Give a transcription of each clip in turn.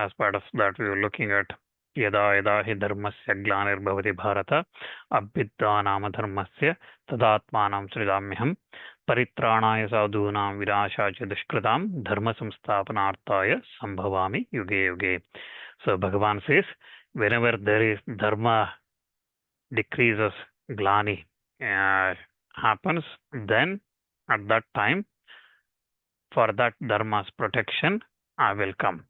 as part of that, we were looking at यदा यदा हि धर्मस्य ग्लानिर्भवति भारत अभ्युत्थानाम धर्मस्य तदात्मानं सृजाम्यहम् परित्राणाय साधूनां विनाशाय च दुष्कृतां धर्म संस्थापनार्थाय संभवामि युगे युगे. So Bhagavan says, whenever there is dharma decreases, glani happens, then at that time, for that dharma's protection, I will come.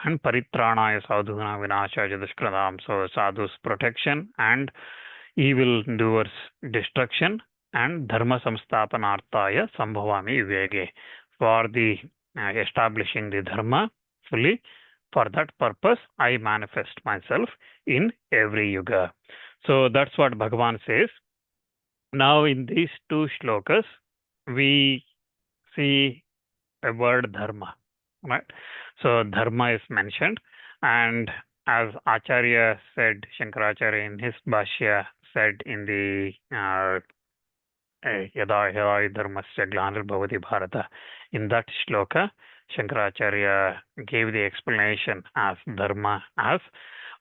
And paritranaya sadhuna vinashaya dushkratam. So sadhu's protection and evil doers destruction, and dharma samsthapanarthaya sambhavami yugege. For the establishing the dharma fully, for that purpose, I manifest myself in every yuga. So that's what Bhagavan says. Now in these two shlokas, we see a word dharma, right? So dharma is mentioned, and as Acharya said, Shankaracharya in his Bhashya said in the Yada Yada Dharmasya Glanir Bharata, in that shloka, Shankaracharya gave the explanation as dharma as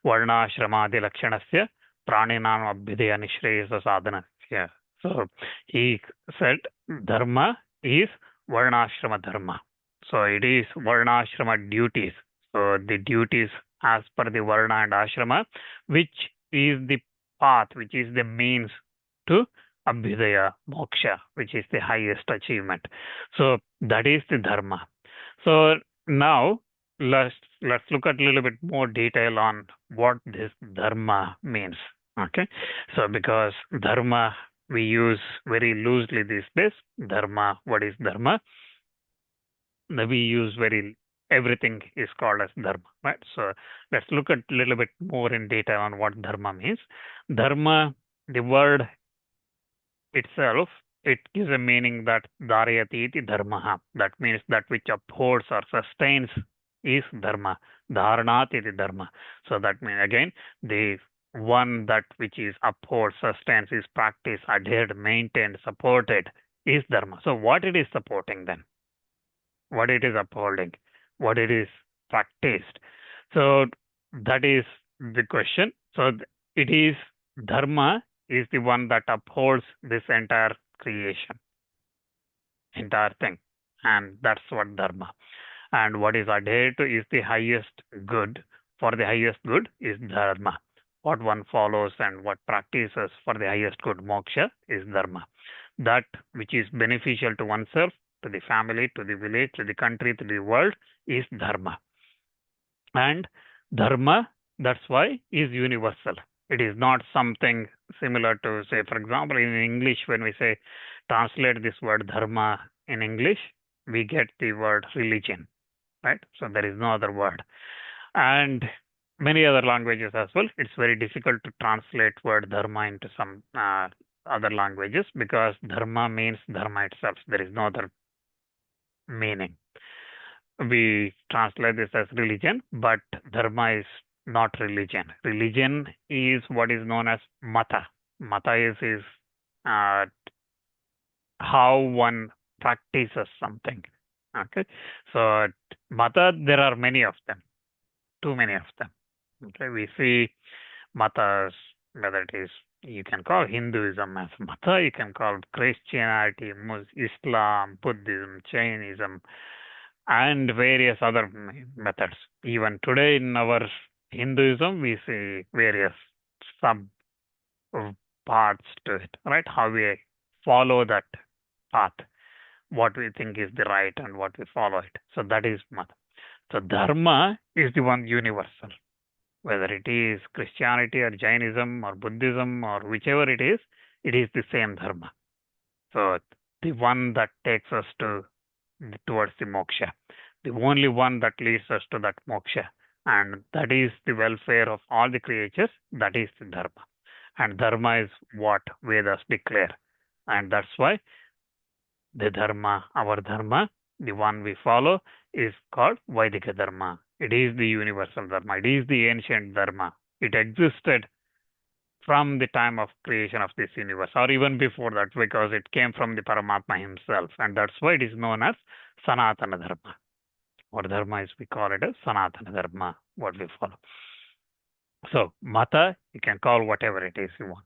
Varna Shramadi Lakshanasya Praninam Abhidaya Nishreyasa Sadhanasya. So he said dharma is Varnashrama dharma. So it is Varnashrama duties. So the duties as per the Varna and Ashrama, which is the path, which is the means to Abhidaya, Moksha, which is the highest achievement. So that is the dharma. So now let's look at a little bit more detail on what this dharma means. Okay. So because dharma we use very loosely these days. Dharma, what is dharma? We use everything is called as dharma, right? So let's look at a little bit more in detail on what dharma means. Dharma, the word itself, it gives a meaning that dharayati iti dharmaha. That means that which upholds or sustains is dharma. Dharanat iti dharma. So that means again, the one that which is upholds, sustains, is practiced, adhered, maintained, supported is dharma. So what it is supporting then? What it is upholding? What it is practiced? So that is the question. So it is dharma is the one that upholds this entire creation, entire thing. And that's what dharma. And what is adhered to is the highest good. For the highest good is dharma. What one follows and what practices for the highest good, moksha, is dharma. That which is beneficial to oneself, to the family, to the village, to the country, to the world, is dharma. And dharma, that's why, is universal. It is not something similar to, say, for example, in English, when we say translate this word dharma in English, we get the word religion, right? So there is no other word. And many other languages as well, it's very difficult to translate word dharma into some other languages because dharma means dharma itself. There is no other meaning. We translate this as religion, but dharma is not religion. Religion is what is known as mata. Mata is how one practices something. Okay, so mata, there are many of them, too many of them. Okay, we see matas, whether it is, you can call Hinduism as mata, you can call Christianity, Islam, Buddhism, Jainism, and various other methods. Even today in our Hinduism, we see various sub parts to it, right? How we follow that path, what we think is the right and what we follow it. So that is mata. So dharma is the one universal. Whether it is Christianity or Jainism or Buddhism or whichever it is the same dharma. So the one that takes us towards the moksha, the only one that leads us to that moksha, and that is the welfare of all the creatures, that is the dharma. And dharma is what Vedas declare. And that's why the dharma, our dharma, the one we follow, is called Vaidika Dharma. It is the universal dharma. It is the ancient dharma. It existed from the time of creation of this universe, or even before that, because it came from the Paramatma himself. And that's why it is known as Sanatana Dharma. Or dharma is, we call it as Sanatana Dharma. what we follow. So mata, you can call whatever it is you want.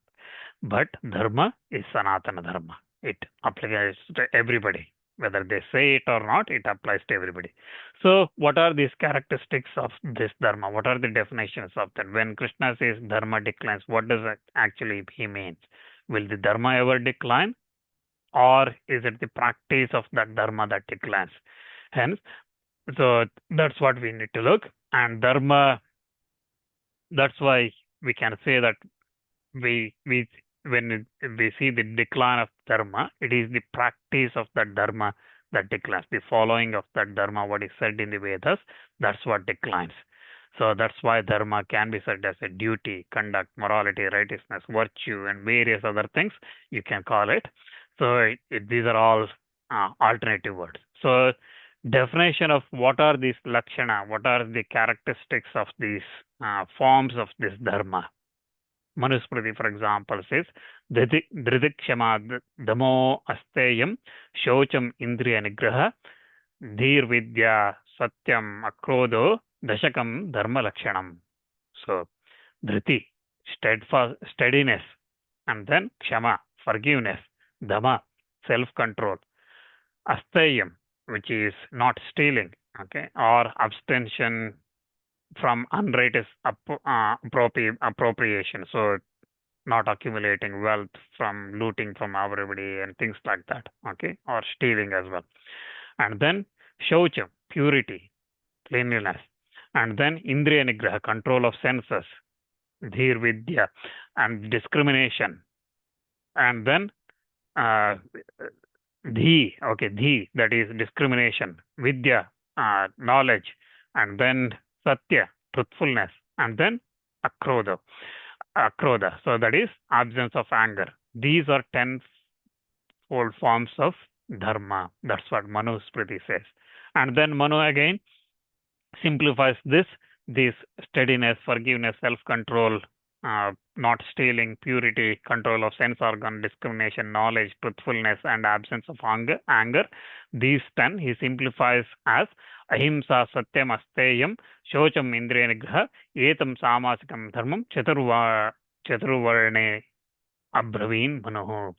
But dharma is Sanatana Dharma. It applies to everybody. Whether they say it or not, it applies to everybody. So, what are these characteristics of this dharma? What are the definitions of that? When Krishna says dharma declines, what does that actually he means? Will the dharma ever decline? Or is it the practice of that dharma that declines? Hence, so that's what we need to look. And dharma, that's why we can say that we when we see the decline of dharma, it is the practice of that dharma that declines. The following of that dharma, what is said in the Vedas, that's what declines. So that's why dharma can be said as a duty, conduct, morality, righteousness, virtue, and various other things you can call it. So these are all alternative words. So definition of what are these lakshana, what are the characteristics of these forms of this dharma. Manusmriti, for example, says, Dridikshama damo asteyam shocham indriya nigraha dhir vidya satyam akrodo dashakam dharma lakshanam. So, dhriti, steadiness, and then kshama, forgiveness, dhamma, self-control, asteyam, which is not stealing, okay, or abstention from unrighteous appropriation. So, not accumulating wealth from looting from everybody and things like that, okay, or stealing as well. And then shaucham, purity, cleanliness. And then indriya nigraha, control of senses, dhir vidya, and discrimination. And then dhi, that is discrimination, vidya, knowledge, and then satya, truthfulness, and then akroda. So that is absence of anger. These are 10-fold forms of dharma. That's what Manusmriti says. And then Manu again simplifies this steadiness, forgiveness, self-control, not stealing, purity, control of sense organ, discrimination, knowledge, truthfulness, and absence of anger. These 10 he simplifies as ahimsa, satyam, asteyam, shocham, indriya nigraha, etam samasikam dharmam, chaturvarne abraveen manu.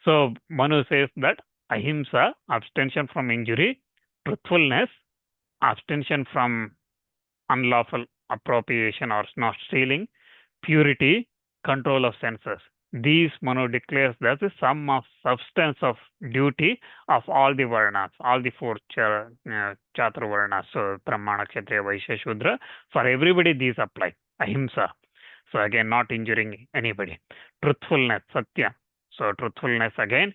So Manu says that ahimsa, abstention from injury, truthfulness, abstention from unlawful appropriation or not stealing, purity, control of senses. These Manu declares that the sum of substance of duty of all the varnas, all the 4 chatur varnas, so Brahmana, Kshatriya, Vaishya, Shudra. For everybody these apply. Ahimsa. So again, not injuring anybody. Truthfulness, Satya. So truthfulness again,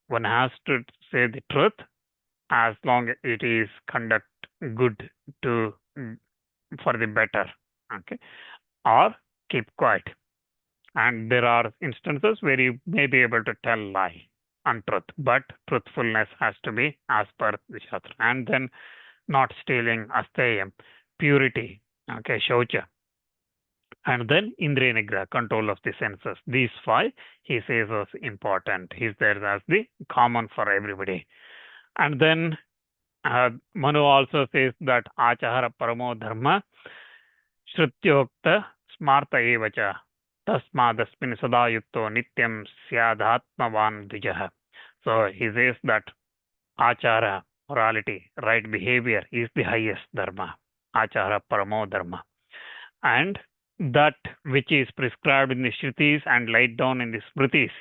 one has to say the truth as long as it is conduct good to for the better, okay, or keep quiet. And there are instances where you may be able to tell lie, untruth, but truthfulness has to be as per the Shastra. And then not stealing, asteyam, purity, okay, shaucha. And then indriya nigraha, control of the senses. These 5 he says is important. He's there as the common for everybody. And then Manu also says that achahara paramo dharma shrutyokta smarta evacha tasmadasmin sada yukto nityam syadhatmavan dvijaha. So he says that achara, morality, right behavior is the highest dharma. Achara paramo dharma. And that which is prescribed in the Shrutis and laid down in the Smritis,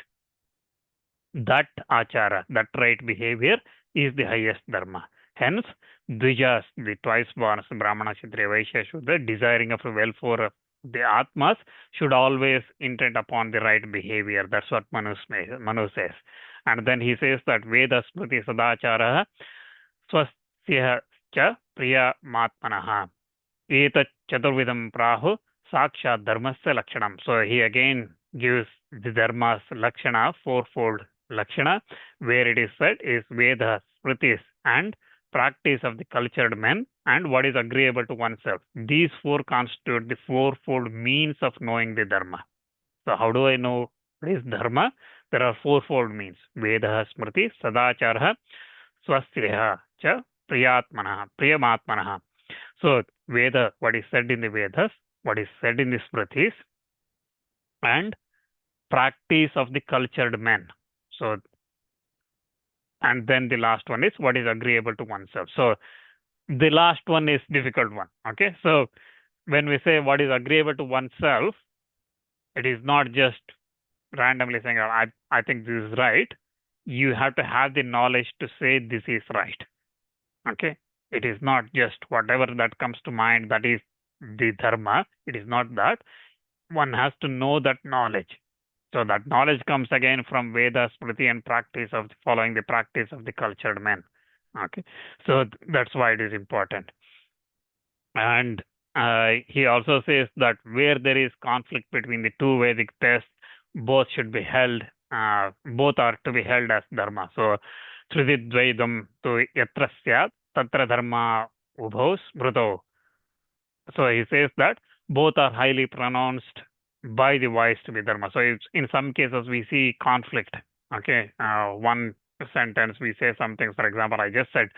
that achara, that right behavior is the highest dharma. Hence, Dvijas, the twice born Brahmana, Kshatriya, Vaishya, Shudra, desiring of the welfare of the Atmas, should always intend upon the right behavior. That's what Manu says. And then he says that Veda Smriti Sadachara Swasya cha Priya Matmanaha Etat Chaturvidam Prahu Sakshat Dharmasya Lakshanam. So he again gives the Dharma's Lakshana, 4-fold Lakshana, where it is said is Veda, Smritis, and practice of the cultured men, and what is agreeable to oneself. These 4 constitute the 4-fold means of knowing the Dharma. So how do I know what is Dharma? There are 4-fold means. Veda, Smriti, Sadachara, Swasya cha Priyamatmanaha. So Veda, what is said in the Vedas, what is said in the Smritis, and practice of the cultured men. So, and then the last one is what is agreeable to oneself. So the last one is difficult one. Okay. So when we say what is agreeable to oneself, it is not just randomly saying, I think this is right. You have to have the knowledge to say this is right. Okay. It is not just whatever that comes to mind, that is the dharma. It is not that. One has to know that knowledge. So that knowledge comes again from Veda, Smriti, and practice of following the practice of the cultured men. Okay. So that's why it is important. And he also says that where there is conflict between the two Vedic texts, both should be held, both are to be held as dharma. So, Srididvaidam tu yatra syat, tatra dharma ubhaus smrito. So he says that both are highly pronounced by the wise to be dharma. So in some cases we see conflict. Okay, one sentence we say something. For example, I just said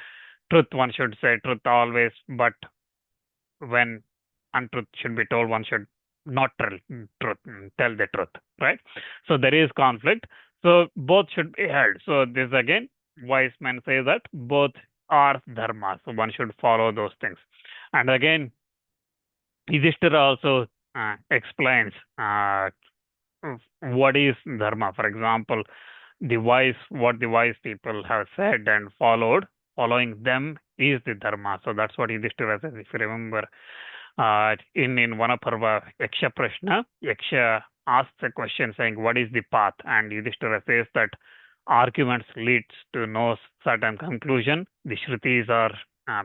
truth. One should say truth always, but when untruth should be told, one should not tell the truth, right? So there is conflict. So both should be held. So this again, wise men say that both are dharma. So one should follow those things. And again, Yudhishthira also explains what is dharma. For example, what the wise people have said and following them is the dharma. So that's what Yudhishthira says. If you remember, in Vanaparva, Yaksha Prashna, Yaksha asks a question saying, what is the path? And Yudhishthira says that arguments leads to no certain conclusion. The Shrutis are,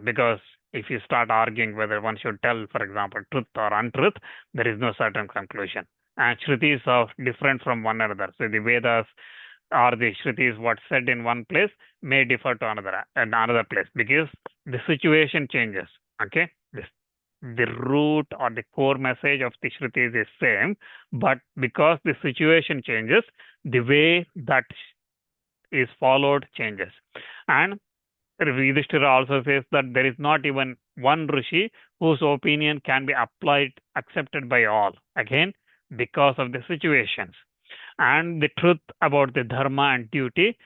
because if you start arguing whether one should tell, for example, truth or untruth, there is no certain conclusion. And Shrutis are different from one another. So the Vedas or the Shrutis, what's said in one place may differ to another place because the situation changes. Okay, the root or the core message of the Shrutis is same, but because the situation changes, the way that is followed changes. And Yudhishthira also says that there is not even one Rishi whose opinion can be accepted by all. Again, because of the situations. And the truth about the dharma and duty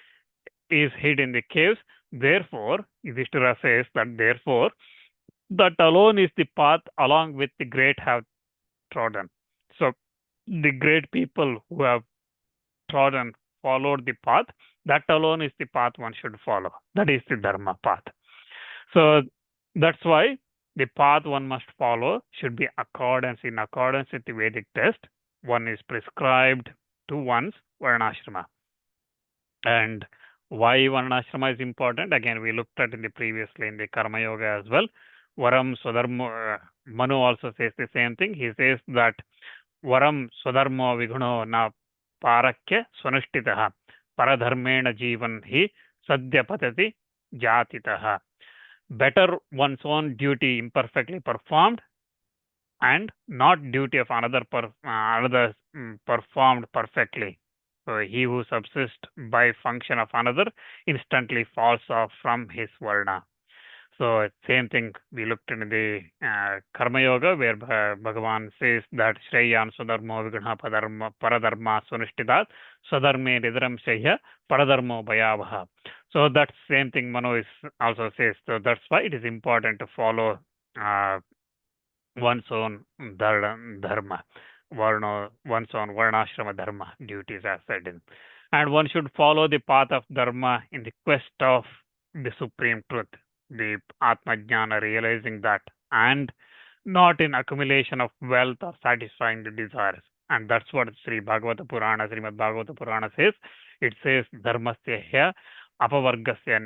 is hid in the caves. Therefore, Yudhishthira says that therefore, that alone is the path along with the great have trodden. So the great people who have followed the path, that alone is the path one should follow. That is the dharma path. So that's why the path one must follow should be in accordance with the Vedic text. One is prescribed to one's varnashrama. And why varnashrama is important? Again, we looked at previously in the Karma Yoga as well. Varam Swadharma, Manu also says the same thing. He says that Varam Swadharma Viguno na Parakya Swanushtitaha Paradharmena Jivan hi Sadhya Patati Jatitaha. Better one's own duty imperfectly performed and not duty of another performed perfectly. So he who subsists by function of another instantly falls off from his varna. So same thing we looked in the Karma Yoga where Bhagavan says that Shreyan Swadharmo Vigna Paradharma Sunishtidat Swadharme Nidaram Shreya Paradharmo Bhayavaha. So that same thing Manu also says. So that's why it is important to follow one's own dharma, one's own varnashrama dharma duties as said in. And one should follow the path of dharma in the quest of the supreme truth, the Atma Jnana, realizing that, and not in accumulation of wealth or satisfying the desires. And that's what Srimad Bhagavata Purana says. It says, Dharmasya hya apavargasya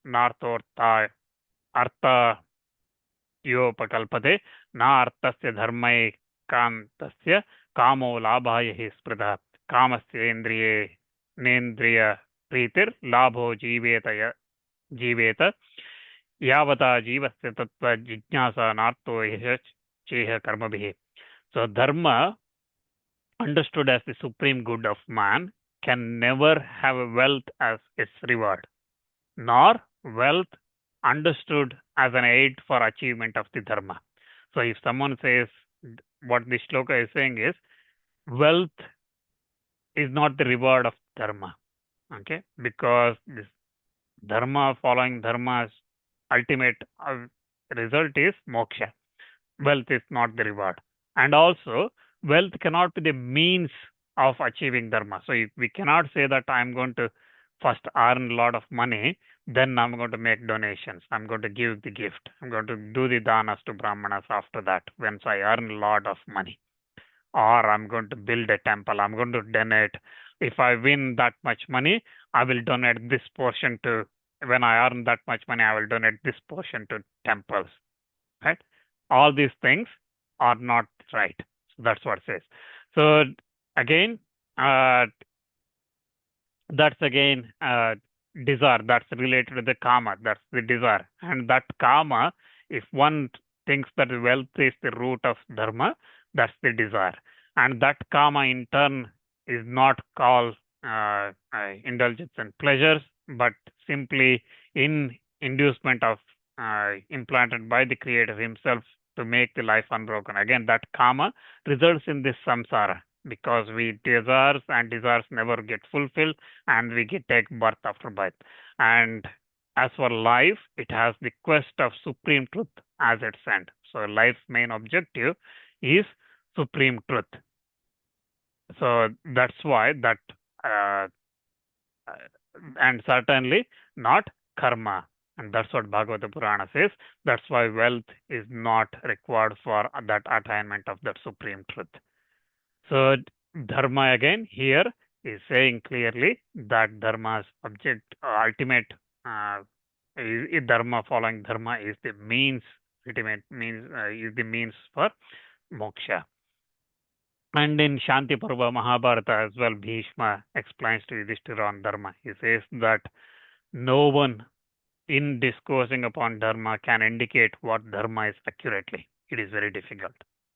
nartorta artha yopakalpate na artasya dharmai kantasya kamo labhaya hi spridha kamasya nendriya प्रीतिर लाभो जीवेत यावता जीवस्य तत्व जिज्ञासा नार्तो चेह कर्मभिः. So dharma, understood as the supreme good of man, can never have wealth as its reward, nor wealth understood as an aid for achievement of the dharma. So if someone says, what this shloka is saying is, wealth is not the reward of dharma, okay? Because this dharma, following dharma's ultimate result is moksha. Wealth is not the reward. And also, wealth cannot be the means of achieving dharma. So if we cannot say that I'm going to first earn a lot of money, then I'm going to make donations. I'm going to give the gift. I'm going to do the danas to brahmanas after that, once I earn a lot of money. Or I'm going to build a temple. I'm going to donate. If I win that much money, I will donate this portion to, when I earn that much money, I will donate this portion to temples, right? All these things are not right. So that's what it says. So again, that's again desire. That's related to the karma. That's the desire. And that karma, if one thinks that wealth is the root of dharma, that's the desire. And that karma in turn is not called indulgence and pleasures, but simply in inducement of implanted by the Creator Himself to make the life unbroken. Again, that karma results in this samsara, because we desires and desires never get fulfilled, and we take birth after birth. And as for life, it has the quest of supreme truth as its end. So life's main objective is supreme truth. So that's why that, and certainly not karma. And that's what Bhagavata Purana says. That's why wealth is not required for that attainment of that supreme truth. So dharma again here is saying clearly that dharma's object, ultimate, dharma, following dharma is the means, ultimate means, is the means for moksha. And in Shanti Parva Mahabharata as well, Bhishma explains to Yudhishthira on dharma. He says that no one in discoursing upon dharma can indicate what dharma is accurately. It is very difficult.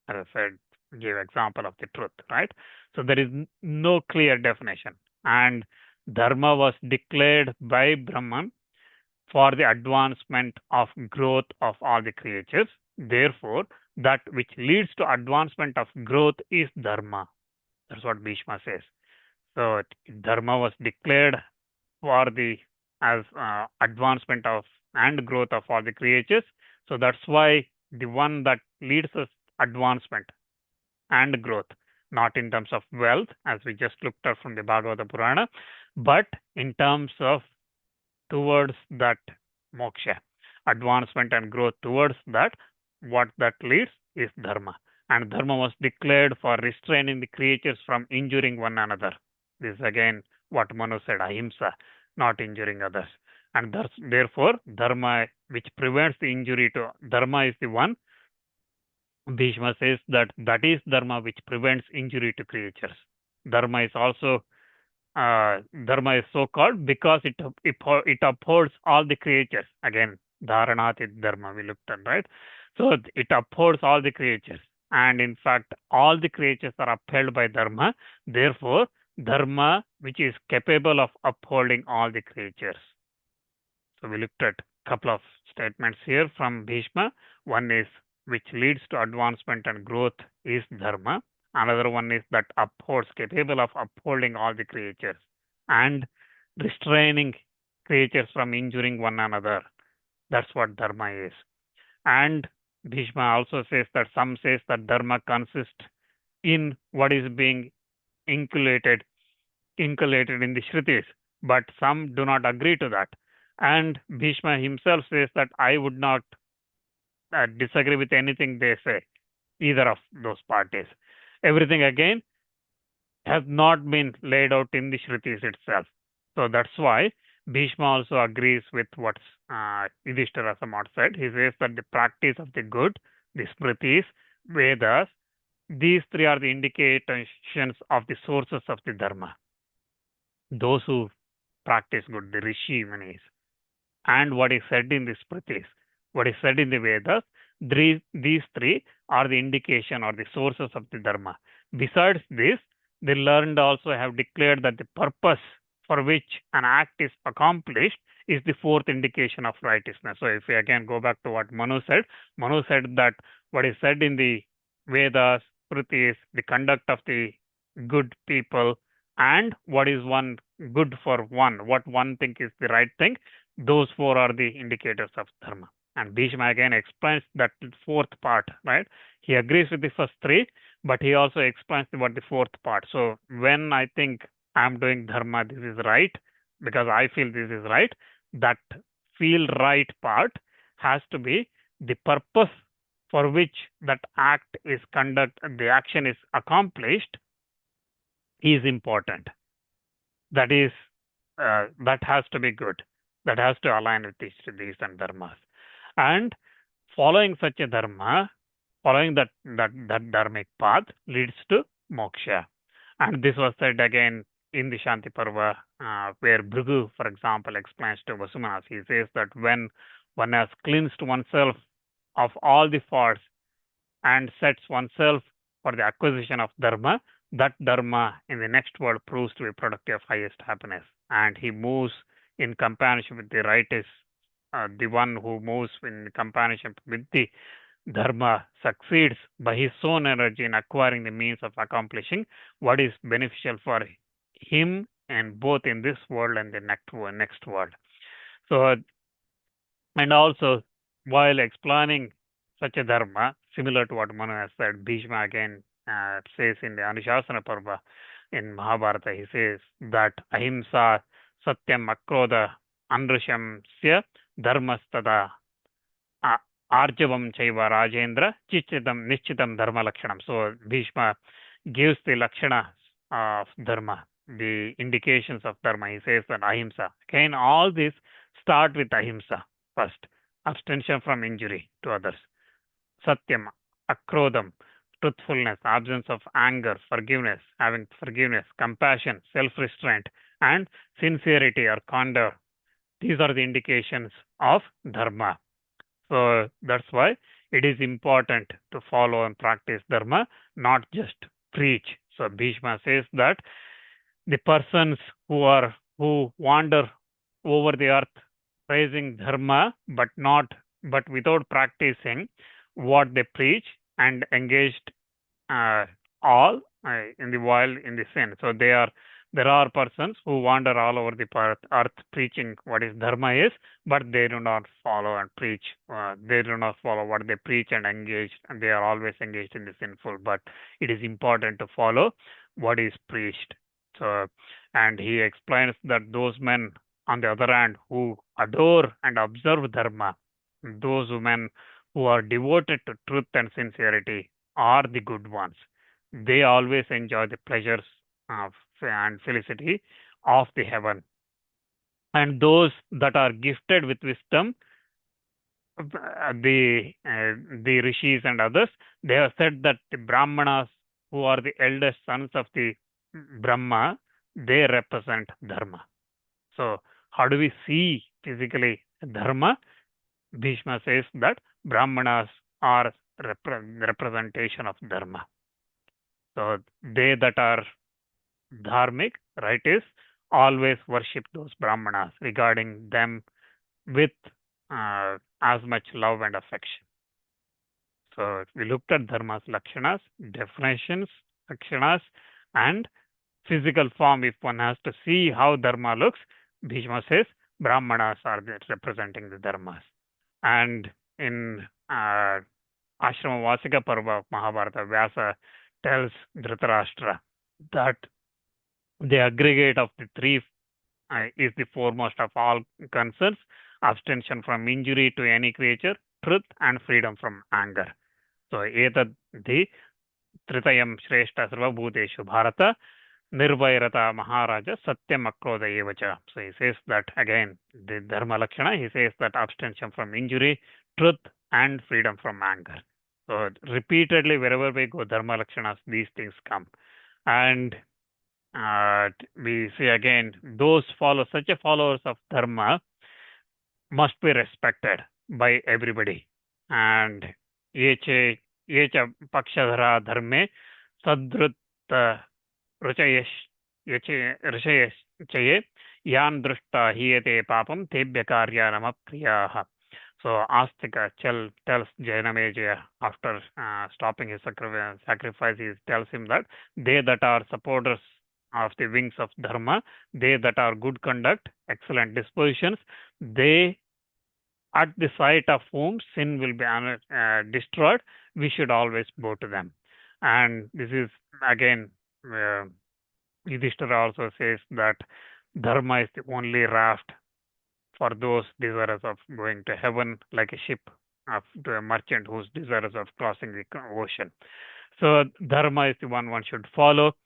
As I said, give example of the truth, right? So there is no clear definition. And dharma was declared by Brahman for the advancement of growth of all the creatures. Therefore, that which leads to advancement of growth is dharma. That's what Bhishma says. So dharma was declared for the as advancement of and growth of all the creatures. So that's why the one that leads us advancement and growth, not in terms of wealth, as we just looked at from the Bhagavata Purana, but in terms of towards that moksha, advancement and growth towards that, what that leads is dharma. And dharma was declared for restraining the creatures from injuring one another. This is again what Manu said, ahimsa, not injuring others. And thus, therefore, dharma, which prevents the injury to, dharma is the one. Bhishma says that that is dharma which prevents injury to creatures. Dharma is also, dharma is so called because it upholds all the creatures. Again, dharanati dharma we looked at, right? So it upholds all the creatures. And in fact, all the creatures are upheld by dharma. Therefore, dharma which is capable of upholding all the creatures. So we looked at a couple of statements here from Bhishma. One is which leads to advancement and growth is dharma. Another one is that upholds, capable of upholding all the creatures and restraining creatures from injuring one another. That's what dharma is. And Bhishma also says that some says that dharma consists in what is being inculcated in the Shrutis, but some do not agree to that. And Bhishma himself says that I would not disagree with anything they say, either of those parties. Everything again has not been laid out in the Shrutis itself. So that's why Bhishma also agrees with what Yudhishthira somewhat said. He says that the practice of the good, the Smritis, Vedas, these three are the indications of the sources of the Dharma. Those who practice good, the Rishi Munis, and what is said in the Smritis, what is said in the Vedas, these three are the indication or the sources of the Dharma. Besides this, the learned also have declared that the purpose for which an act is accomplished is the fourth indication of righteousness. So if we again go back to what Manu said that what is said in the Vedas, Smritis, the conduct of the good people, and what is one good for one, what one think is the right thing, those four are the indicators of dharma. And Bhishma again explains that fourth part, right? He agrees with the first three, but he also explains about the fourth part. So when I think I'm doing dharma, this is right, because I feel this is right, that feel right part has to be the purpose for which that act is conducted, the action is accomplished, is important. That is, that has to be good. That has to align with these and dharmas. And following such a dharma, following that dharmic path leads to moksha. And this was said again in the Shanti Parva, where Bhrigu, for example, explains to Vasumanas. He says that when one has cleansed oneself of all the faults and sets oneself for the acquisition of dharma, that dharma in the next world proves to be productive of highest happiness. And he moves in companionship with the righteous. The one who moves in companionship with the dharma succeeds by his own energy in acquiring the means of accomplishing what is beneficial for him, and both in this world and the next world. So, and also while explaining such a dharma, similar to what Manu has said, Bhishma again says in the Anushasana Parva in Mahabharata, he says that ahimsa satyam akrodha anrusham-sya dharmastada arjavam chaiva rajendra nischidam dharma lakshanam. So Bhishma gives the lakshana of dharma, the indications of dharma. He says that ahimsa. Again, all these start with ahimsa first. Abstention from injury to others. Satyam, akrodham, truthfulness, absence of anger, forgiveness, having forgiveness, compassion, self-restraint, and sincerity or candor. These are the indications of dharma. So that's why it is important to follow and practice dharma, not just preach. So Bhishma says that the persons who wander over the earth praising dharma, but without practicing what they preach, and engaged all in the wild in the sin. So there are persons who wander all over the earth preaching what is dharma is, but they do not follow and preach. They do not follow what they preach and engage, and they are always engaged in the sinful. But it is important to follow what is preached. So, and he explains that those men, on the other hand, who adore and observe dharma, those women who are devoted to truth and sincerity, are the good ones. They always enjoy the pleasures and felicity of the heaven. And those that are gifted with wisdom, the rishis and others, they have said that the Brahmanas, who are the eldest sons of the Brahma, they represent dharma. So how do we see physically dharma? Bhishma says that Brahmanas are representation of dharma. So they that are dharmic, righteous, always worship those Brahmanas, regarding them with as much love and affection. So we looked at dharma's lakshanas, definitions, lakshanas, and physical form. If one has to see how dharma looks, Bhishma says Brahmanas are representing the dharmas. And in Ashrama Vasika Parva of Mahabharata, Vyasa tells Dhritarashtra that the aggregate of the three is the foremost of all concerns: abstention from injury to any creature, truth, and freedom from anger. So, etad the tritayam shreshta sarvabhuteshu bharata nirvairata maharaja satyam akrodha evacha. So he says that again, the dharma lakshana, he says that abstention from injury, truth, and freedom from anger. So repeatedly, wherever we go, dharma lakshanas, these things come. And we see again, such a followers of dharma must be respected by everybody. And yecha pakshadhara dharme sadrut ऋषयश्चये Yan drushta hiyate papam tebhya karyanam apriyaha. So Astika tells Jainameja after stopping his sacrifice, he tells him that they that are supporters of the wings of Dharma, they that are good conduct, excellent dispositions, they at the sight of whom sin will be destroyed, we should always bow to them. And this is again, uh, Yudhishthira also says that Dharma is the only raft for those desirous of going to heaven, like a ship to a merchant who's desirous of crossing the ocean. So Dharma is the one should follow.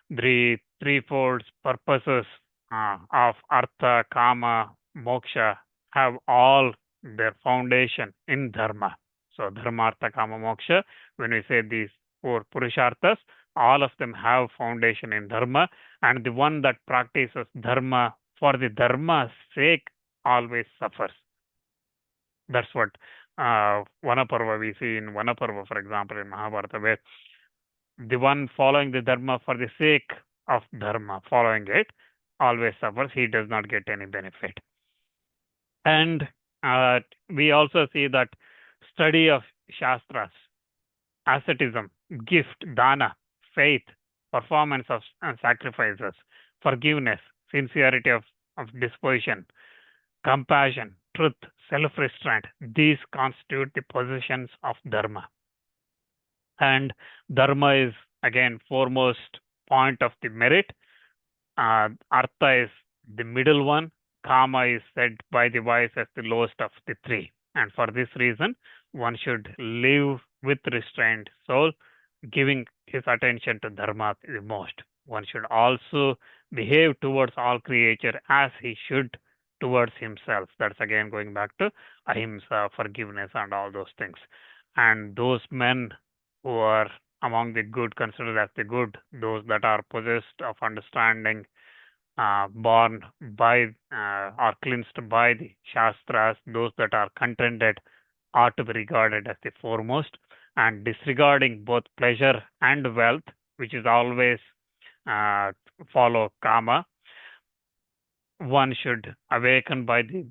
The threefold purposes of Artha, Kama, Moksha have all their foundation in Dharma. So Dharma, Artha, Kama, Moksha, when we say these four Purusharthas, all of them have foundation in Dharma, and the one that practices Dharma for the Dharma's sake always suffers. That's what Vanaparva we see in Vanaparva, for example, in Mahabharata, where the one following the Dharma for the sake of Dharma, following it, always suffers. He does not get any benefit. And we also see that study of Shastras, asceticism, gift, dana, faith, performance of sacrifices, forgiveness, sincerity of disposition, compassion, truth, self-restraint, these constitute the possessions of Dharma. And Dharma is again foremost point of the merit. Artha is the middle one. Kama is said by the wise as the lowest of the three. And for this reason, one should live with restrained soul, giving his attention to Dharma the most. One should also behave towards all creature as he should towards himself. That's again going back to ahimsa, forgiveness, and all those things. And those men who are among the good, considered as the good, those that are possessed of understanding, born by or cleansed by the Shastras, those that are contented are to be regarded as the foremost, and disregarding both pleasure and wealth, which is always follow Kama, one should awaken by the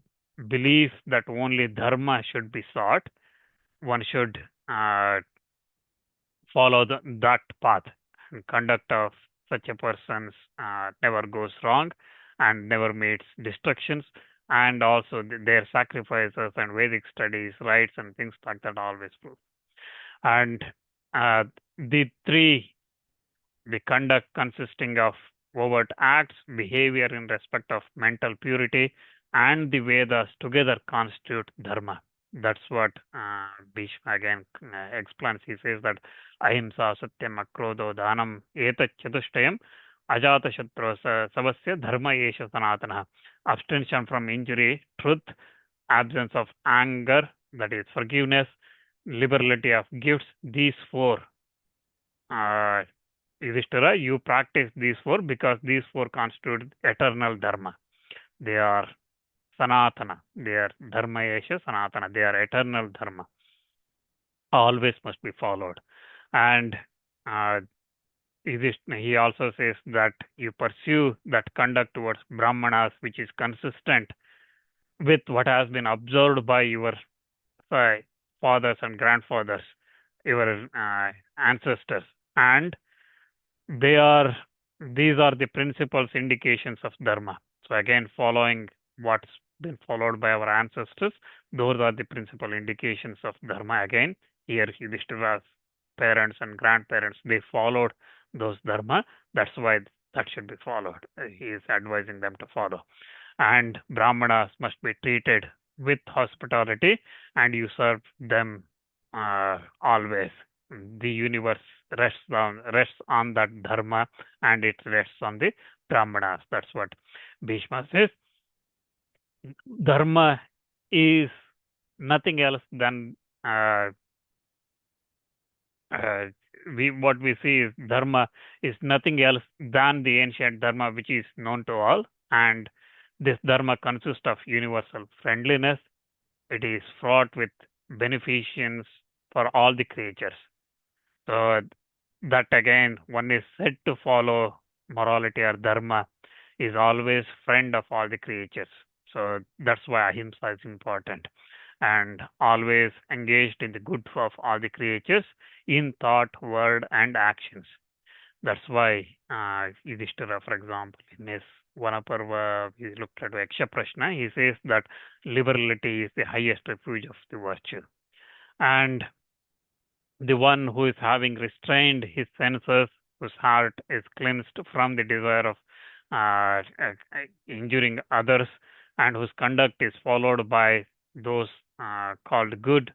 belief that only Dharma should be sought. One should follow that path. And conduct of such a person never goes wrong and never meets destructions. And also their sacrifices and Vedic studies, rites, and things like that always prove. And the conduct consisting of overt acts, behavior in respect of mental purity, and the Vedas together constitute Dharma. That's what Bhishma again explains. He says that ahimsa, satyam, akrodho, dhanam, etat chatushtayam, ajata shatru savasya dharma yesha sanatana. Abstention from injury, truth, absence of anger, that is forgiveness, liberality of gifts. These four, Yudhishthira, you practice these four because these four constitute eternal Dharma. They are Sanatana. They are Dharma Yesha Sanatana. They are eternal Dharma. Always must be followed. And he also says that you pursue that conduct towards Brahmanas, which is consistent with what has been observed by your fathers and grandfathers, your ancestors. And these are the principles, indications of Dharma. So again, following what's been followed by our ancestors, those are the principal indications of Dharma. Again, here Yudhishthira's parents and grandparents, they followed those Dharma. That's why that should be followed. He is advising them to follow. And Brahmanas must be treated with hospitality, and you serve them always. The universe rests on that Dharma, and it rests on the Brahmanas. That's what Bhishma says. Dharma is nothing else than what we see is Dharma is nothing else than the ancient Dharma which is known to all, and this Dharma consists of universal friendliness. It is fraught with beneficence for all the creatures. So that again, one is said to follow morality or Dharma is always friend of all the creatures. So that's why ahimsa is important, and always engaged in the good of all the creatures in thought, word, and actions. That's why Yudhishthira, for example, in his Vanaparva, he looked at Yaksha Prashna, he says that liberality is the highest refuge of the virtue. And the one who is having restrained his senses, whose heart is cleansed from the desire of injuring others, and whose conduct is followed by those called good,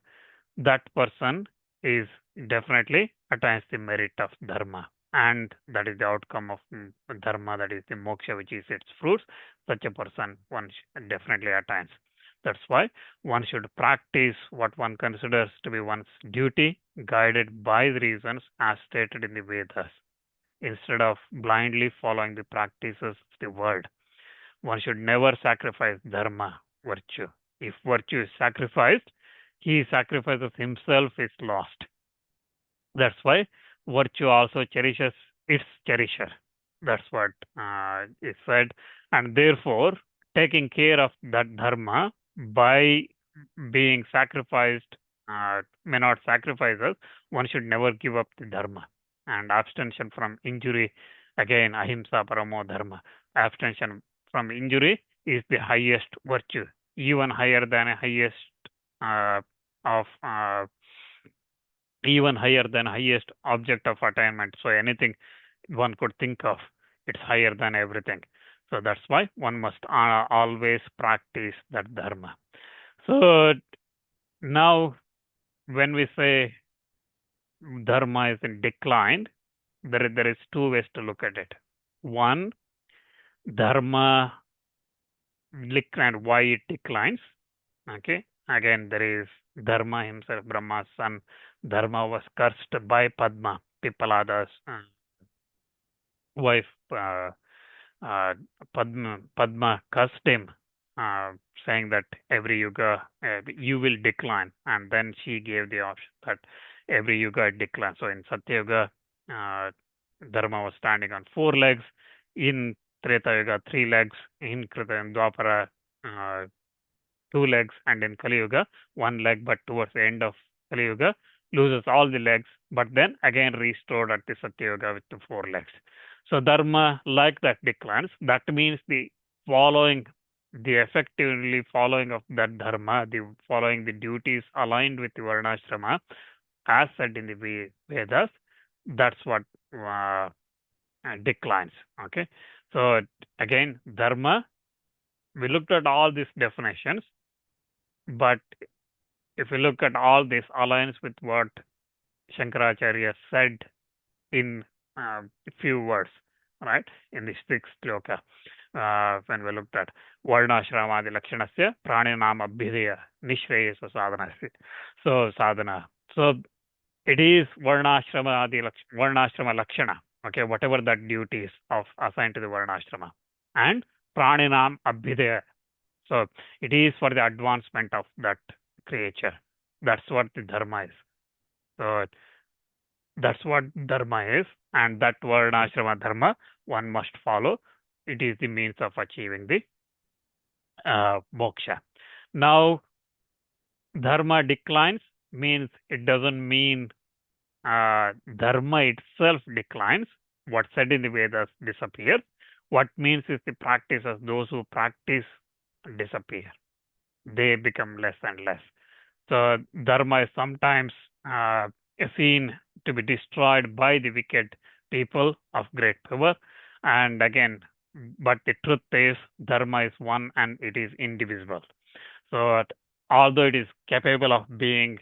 that person is definitely attains the merit of dharma. And that is the outcome of dharma, that is the moksha, which is its fruits. Such a person one definitely attains. That's why one should practice what one considers to be one's duty, guided by the reasons as stated in the Vedas, instead of blindly following the practices of the world. One should never sacrifice dharma, virtue. If virtue is sacrificed, he sacrifices himself, is lost. That's why virtue also cherishes its cherisher. That's what is said. And therefore, taking care of that dharma by being sacrificed, may not sacrifice us, one should never give up the dharma. And abstention from injury, again, ahimsa paramo dharma. Abstention from injury is the highest virtue, even higher than highest of even higher than highest object of attainment. So anything one could think of, it's higher than everything. So that's why one must always practice that dharma. So now, when we say dharma is in decline, there is two ways to look at it. One, dharma decline, why it declines. Okay, again there is Dharma himself, Brahma's son. Dharma was cursed by Padma, Pippalada's wife. Padma cursed him, saying that every yuga you will decline, and then she gave the option that every yuga declines. So in Satya Yuga, Dharma was standing on 4 legs. In Treta Yuga, 3 legs. In Krita and Dwapara, 2 legs, and in Kali Yuga, 1 leg. But towards the end of Kali Yuga, loses all the legs, but then again restored at the Satya Yuga with the 4 legs. So dharma, like that, declines. That means the effectively following of that dharma, the following the duties aligned with the varnashrama, as said in the Vedas, that's what declines. Okay, so again, dharma. We looked at all these definitions, but if we look at all this aligns with what Shankaracharya said in a few words, right? In the 6th shloka, when we looked at varnashramadi lakshanasya praninam abhideya nishreyasa sadhanasya. So sadhana. So it is varnashrama lakshana. Okay, whatever that duties of assigned to the varnashrama, and praninam abhideya. So it is for the advancement of that creature. That's what the dharma is. So that's what dharma is, and that varnashrama dharma one must follow. It is the means of achieving the moksha. Now, dharma declines means it doesn't mean dharma itself declines. What said in the Vedas disappears. What means is the practices, those who practice disappear. They become less and less. So dharma is sometimes seen to be destroyed by the wicked people of great power. And again, but the truth is dharma is one and it is indivisible. So although it is capable of being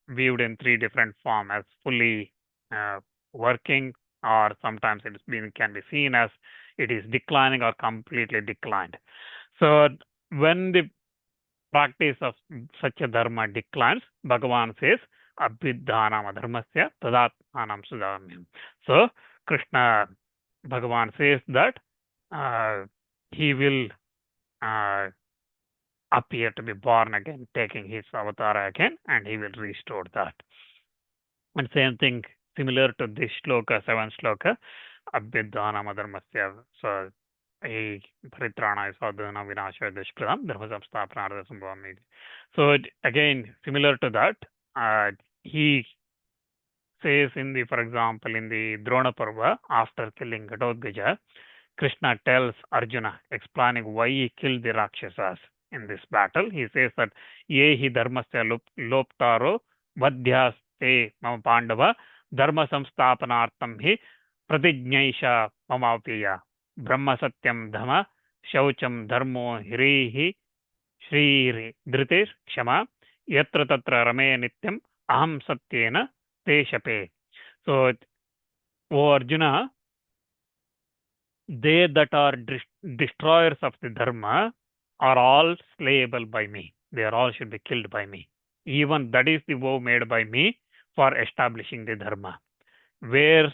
viewed in 3 different forms, as fully working, or sometimes can be seen as it is declining or completely declined. So when the practice of such a dharma declines, Bhagavan says, Abhidhanam dharmasya tadatmanam sudhamyam. So Krishna, Bhagavan says that he will appear to be born again, taking his avatar again, and he will restore that. And same thing, similar to this shloka, 7th shloka, Abhidhanam dharmasya. So Paritrana sadhana vinasha dushkritam dharma samsthapanartha sambhavami. So again, similar to that, he says in the, for example, in the Drona Parva, after killing Gatotkaja, Krishna tells Arjuna, explaining why he killed the Rakshasas in this battle. He says that ye hi dharmasya loptaro vadhyaste mama pandava dharma samsthapanartam hi pratignaisha mamapiya brahma satyam dhamma shaucham dharmo hirihi shri dhritir kshama yatra tatra rame nityam aham satyena te shape. So, O Arjuna, they that are destroyers of the dharma are all slayable by me. They are all should be killed by me. Even that is the vow made by me for establishing the dharma, where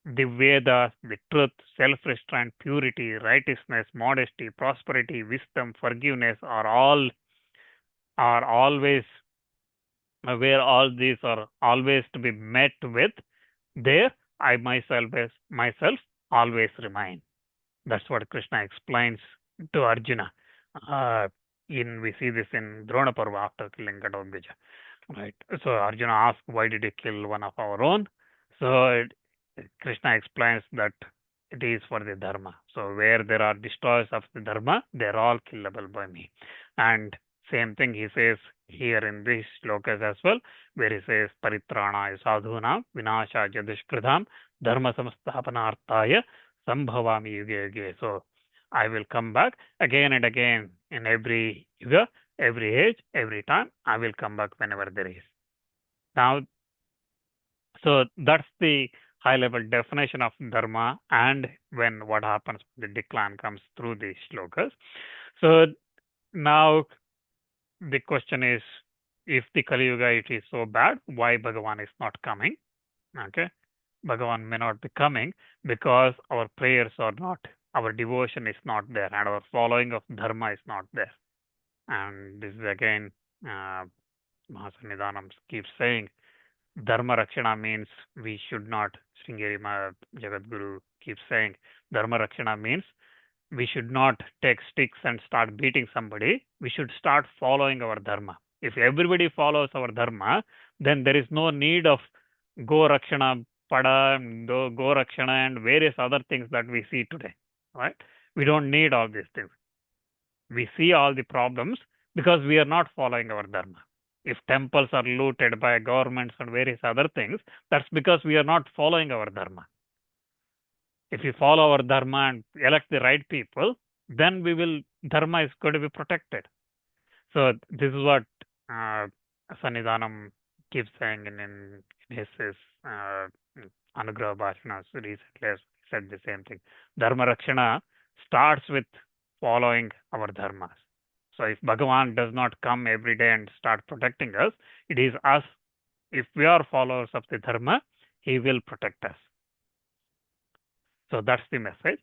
the Vedas, the truth, self-restraint, purity, righteousness, modesty, prosperity, wisdom, forgiveness are always where all these are always to be met with. There, I myself always remain. That's what Krishna explains to Arjuna. We see this in Drona Parva after killing Gatotkaja. Right. So Arjuna asks, why did you kill one of our own? So Krishna explains that it is for the dharma. So where there are destroyers of the dharma, they're all killable by me. And same thing he says here in these shlokas as well, where he says paritrana sadhuna vinasha dushkritam dharma samsthapanartaya sambhavami yuge yuge. So I will come back again and again in every yuga, every age, every time. I will come back whenever there is. Now, so that's the high level definition of dharma and when what happens when the decline comes through these shlokas. So now the question is, if the Kali Yuga it is so bad, why Bhagavan is not coming? Okay, Bhagavan may not be coming because our prayers are not, our devotion is not there, and our following of dharma is not there. And this is again, Mahasannidhanam keeps saying, Dharma Rakshana means we should not, Sringeri Jagadguru keeps saying, Dharma Rakshana means we should not take sticks and start beating somebody. We should start following our dharma. If everybody follows our dharma, then there is no need of Go Rakshana, Pada, Go Rakshana, and various other things that we see today. Right? We don't need all these things. We see all the problems because we are not following our dharma. If temples are looted by governments and various other things, that's because we are not following our dharma. If we follow our dharma and elect the right people, then dharma is going to be protected. So this is what Sannidhanam keeps saying in his Anugraha Bhashanas recently said the same thing. Dharma Rakshana starts with following our dharmas. So if Bhagavan does not come every day and start protecting us, it is us. If we are followers of the dharma, he will protect us. So that's the message.